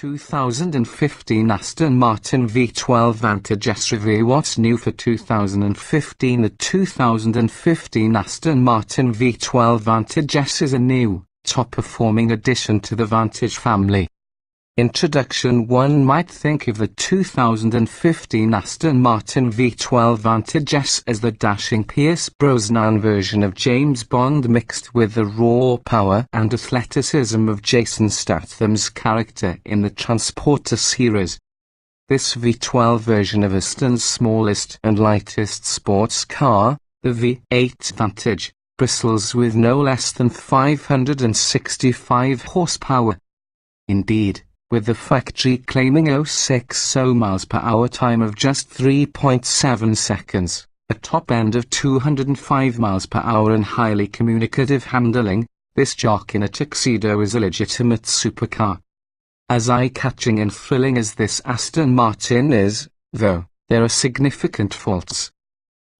2015 Aston Martin V12 Vantage S review. What's new for 2015? The 2015 Aston Martin V12 Vantage S is a new, top-performing addition to the Vantage family. Introduction. One might think of the 2015 Aston Martin V12 Vantage S as the dashing Pierce Brosnan version of James Bond mixed with the raw power and athleticism of Jason Statham's character in the Transporter series. This V12 version of Aston's smallest and lightest sports car, the V8 Vantage, bristles with no less than 565 horsepower. Indeed, with the factory claiming 060 miles per hour time of just 3.7 seconds, a top end of 205 miles per hour and highly communicative handling, this jock in a tuxedo is a legitimate supercar. As eye-catching and thrilling as this Aston Martin is, though, there are significant faults.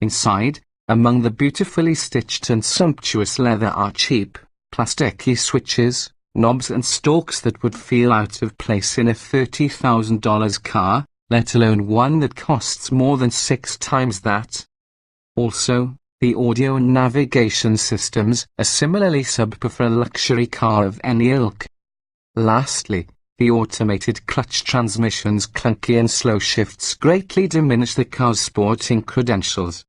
Inside, among the beautifully stitched and sumptuous leather are cheap, plasticky switches, knobs and stalks that would feel out of place in a $30,000 car, let alone one that costs more than 6 times that. Also, the audio and navigation systems are similarly subpar for a luxury car of any ilk. Lastly, the automated clutch transmission's clunky and slow shifts greatly diminish the car's sporting credentials.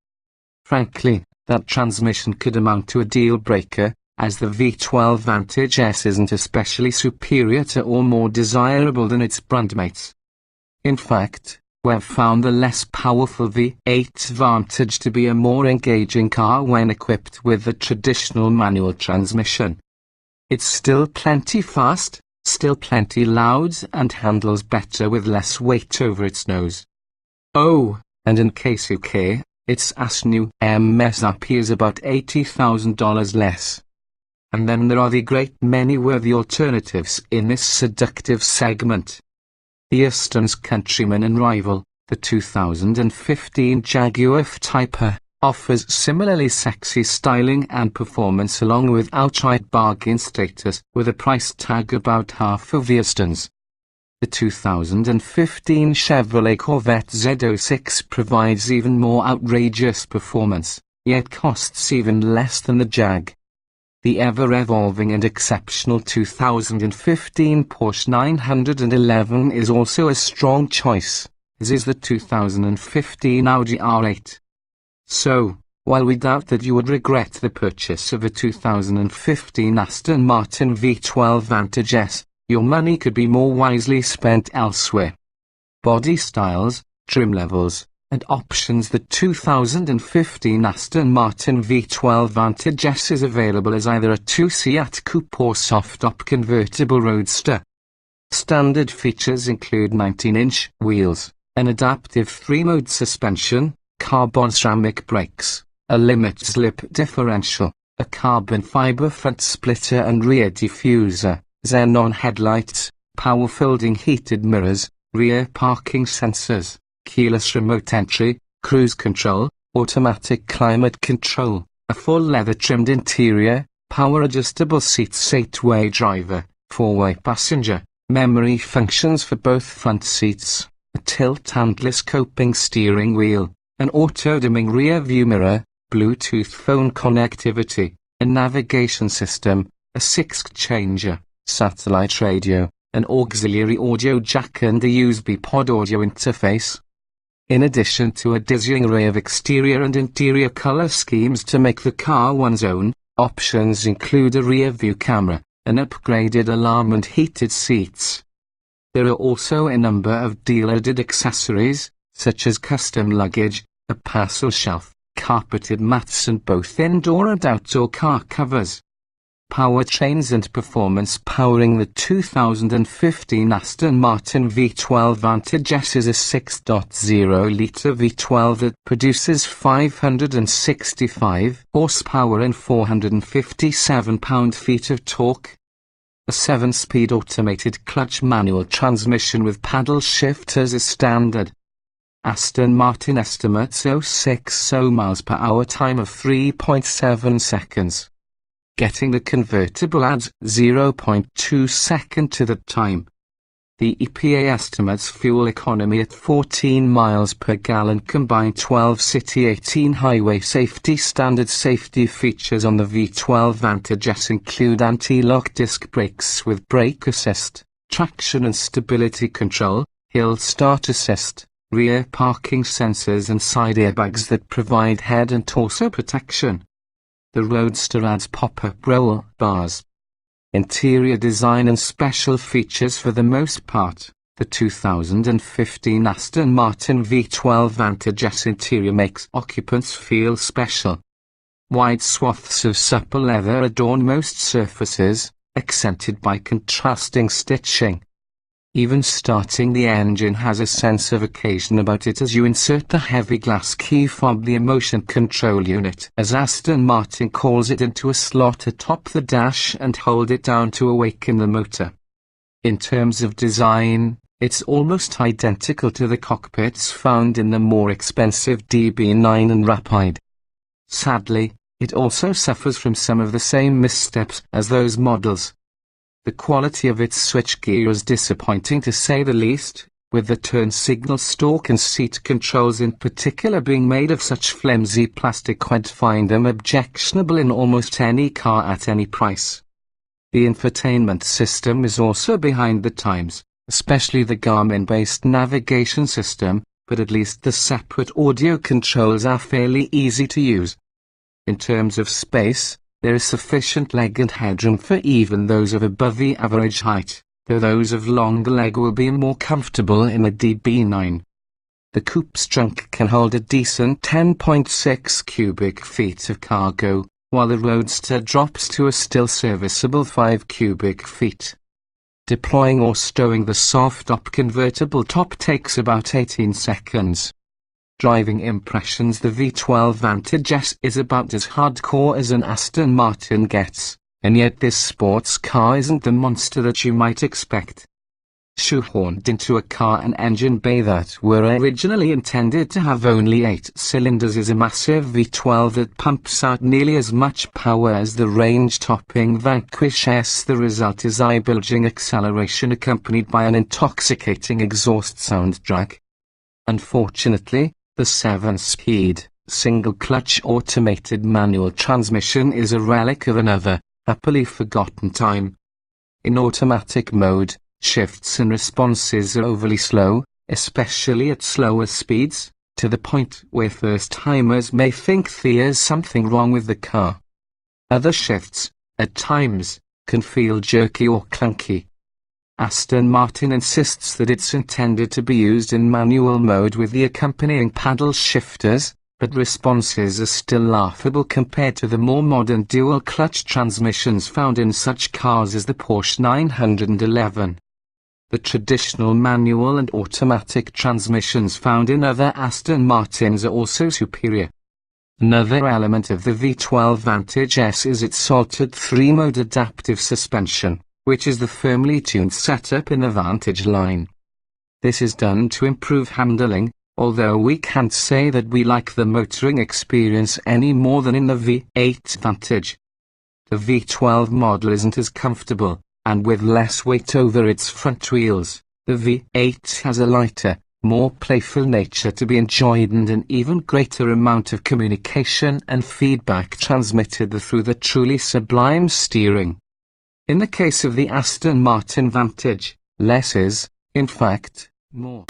Frankly, that transmission could amount to a deal-breaker, as the V12 Vantage S isn't especially superior to or more desirable than its brandmates. In fact, we've found the less powerful V8 Vantage to be a more engaging car when equipped with the traditional manual transmission. It's still plenty fast, still plenty loud, and handles better with less weight over its nose. Oh, and in case you care, its new MSRP is about $80,000 less. And then there are the great many worthy alternatives in this seductive segment. The Aston's countryman and rival, the 2015 Jaguar F-Type, offers similarly sexy styling and performance along with outright bargain status, with a price tag about half of the Aston's. The 2015 Chevrolet Corvette Z06 provides even more outrageous performance, yet costs even less than the Jag. The ever-evolving and exceptional 2015 Porsche 911 is also a strong choice, as is the 2015 Audi R8. So, while we doubt that you would regret the purchase of a 2015 Aston Martin V12 Vantage S, your money could be more wisely spent elsewhere. Body styles, trim levels, and options. The 2015 Aston Martin V12 Vantage S is available as either a 2-seat coupe or soft-top convertible roadster. Standard features include 19-inch wheels, an adaptive 3-mode suspension, carbon ceramic brakes, a limit-slip differential, a carbon fiber front splitter and rear diffuser, xenon headlights, power-folding heated mirrors, rear parking sensors, keyless remote entry, cruise control, automatic climate control, a full leather-trimmed interior, power-adjustable seats, 8-way driver, 4-way passenger, memory functions for both front seats, a tilt and telescoping steering wheel, an auto-dimming rear-view mirror, Bluetooth phone connectivity, a navigation system, a 6-changer, satellite radio, an auxiliary audio jack and a USB pod audio interface. In addition to a dizzying array of exterior and interior color schemes to make the car one's own, options include a rear-view camera, an upgraded alarm and heated seats. There are also a number of dealer-added accessories, such as custom luggage, a parcel shelf, carpeted mats and both indoor and outdoor car covers. Powertrains and performance. Powering the 2015 Aston Martin V12 Vantage S is a 6.0-litre V12 that produces 565 horsepower and 457 pound-feet of torque. A 7-speed automated clutch manual transmission with paddle shifters is standard. Aston Martin estimates 060 miles per hour time of 3.7 seconds. Getting the convertible adds 0.2 second to that time. The EPA estimates fuel economy at 14 miles per gallon combined 12 city 18 highway safety standard. Safety features on the V12 Vantage S include anti-lock disc brakes with brake assist, traction and stability control, hill start assist, rear parking sensors and side airbags that provide head and torso protection. The Roadster adds pop-up roll bars. Interior design and special features. For the most part, the 2015 Aston Martin V12 Vantage S interior makes occupants feel special. Wide swaths of supple leather adorn most surfaces, accented by contrasting stitching. Even starting the engine has a sense of occasion about it as you insert the heavy glass key fob, the emotion control unit, as Aston Martin calls it, into a slot atop the dash and hold it down to awaken the motor. In terms of design, it's almost identical to the cockpits found in the more expensive DB9 and Rapide. Sadly, it also suffers from some of the same missteps as those models. The quality of its switchgear is disappointing to say the least, with the turn signal stalk and seat controls in particular being made of such flimsy plastic I'd find them objectionable in almost any car at any price. The infotainment system is also behind the times, especially the Garmin-based navigation system, but at least the separate audio controls are fairly easy to use. In terms of space, there is sufficient leg and headroom for even those of above the average height, though those of longer leg will be more comfortable in a DB9. The coupe's trunk can hold a decent 10.6 cubic feet of cargo, while the Roadster drops to a still serviceable 5 cubic feet. Deploying or stowing the soft-top convertible top takes about 18 seconds. Driving impressions. The V12 Vantage S is about as hardcore as an Aston Martin gets, and yet this sports car isn't the monster that you might expect. Shoehorned into a car and engine bay that were originally intended to have only 8 cylinders is a massive V12 that pumps out nearly as much power as the range-topping Vanquish S. The result is eye-bulging acceleration accompanied by an intoxicating exhaust soundtrack. Unfortunately, the 7-speed, single-clutch automated manual transmission is a relic of another, happily forgotten time. In automatic mode, shifts and responses are overly slow, especially at slower speeds, to the point where first-timers may think there's something wrong with the car. Other shifts, at times, can feel jerky or clunky. Aston Martin insists that it's intended to be used in manual mode with the accompanying paddle shifters, but responses are still laughable compared to the more modern dual-clutch transmissions found in such cars as the Porsche 911. The traditional manual and automatic transmissions found in other Aston Martins are also superior. Another element of the V12 Vantage S is its salted 3-mode adaptive suspension, which is the firmly tuned setup in the Vantage line. This is done to improve handling, although we can't say that we like the motoring experience any more than in the V8 Vantage. The V12 model isn't as comfortable, and with less weight over its front wheels, the V8 has a lighter, more playful nature to be enjoyed and an even greater amount of communication and feedback transmitted through the truly sublime steering. In the case of the Aston Martin Vantage, less is, in fact, more.